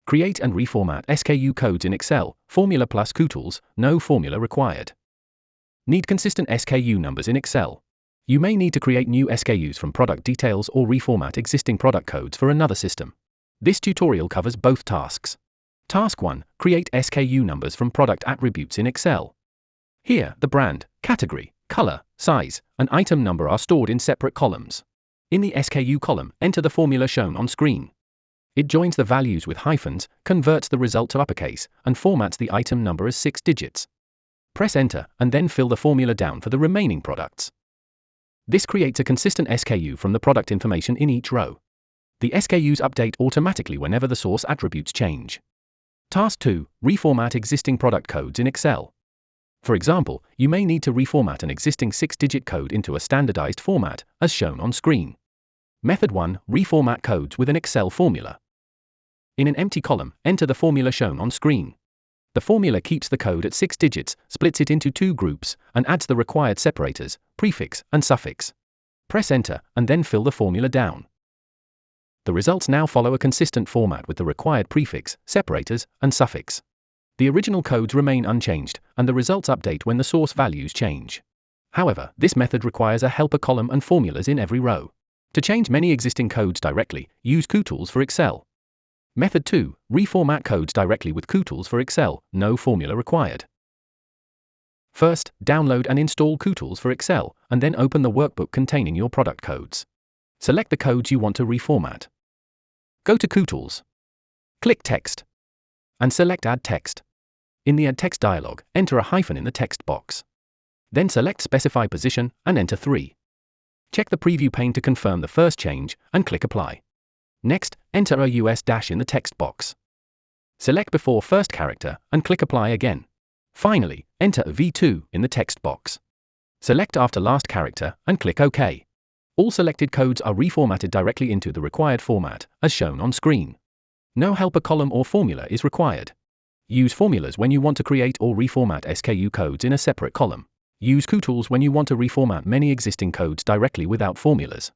Create and reformat SKU codes in Excel, formula plus Kutools, no formula required. Need consistent SKU numbers in Excel. You may need to create new SKUs from product details or reformat existing product codes for another system. This tutorial covers both tasks. Task 1. Create SKU numbers from product attributes in Excel. Here, the brand, category, color, size, and item number are stored in separate columns. In the SKU column, enter the formula shown on screen. It joins the values with hyphens, converts the result to uppercase, and formats the item number as 6 digits. Press enter, and then fill the formula down for the remaining products. This creates a consistent SKU from the product information in each row. The SKUs update automatically whenever the source attributes change. Task 2. Reformat existing product codes in Excel. For example, you may need to reformat an existing 6-digit code into a standardized format, as shown on screen. Method 1. Reformat codes with an Excel formula. In an empty column, enter the formula shown on screen. The formula keeps the code at 6 digits, splits it into 2 groups, and adds the required separators, prefix, and suffix. Press enter, and then fill the formula down. The results now follow a consistent format with the required prefix, separators, and suffix. The original codes remain unchanged, and the results update when the source values change. However, this method requires a helper column and formulas in every row. To change many existing codes directly, use Kutools for Excel. Method 2. Reformat codes directly with Kutools for Excel, no formula required. First, download and install Kutools for Excel, and then open the workbook containing your product codes. Select the codes you want to reformat. Go to Kutools. Click Text. And select Add Text. In the Add Text dialog, enter a hyphen in the text box. Then select Specify Position, and enter 3. Check the preview pane to confirm the first change, and click Apply. Next, enter a US dash in the text box. Select before first character, and click Apply again. Finally, enter a V2 in the text box. Select after last character, and click OK. All selected codes are reformatted directly into the required format, as shown on screen. No helper column or formula is required. Use formulas when you want to create or reformat SKU codes in a separate column. Use Kutools when you want to reformat many existing codes directly without formulas.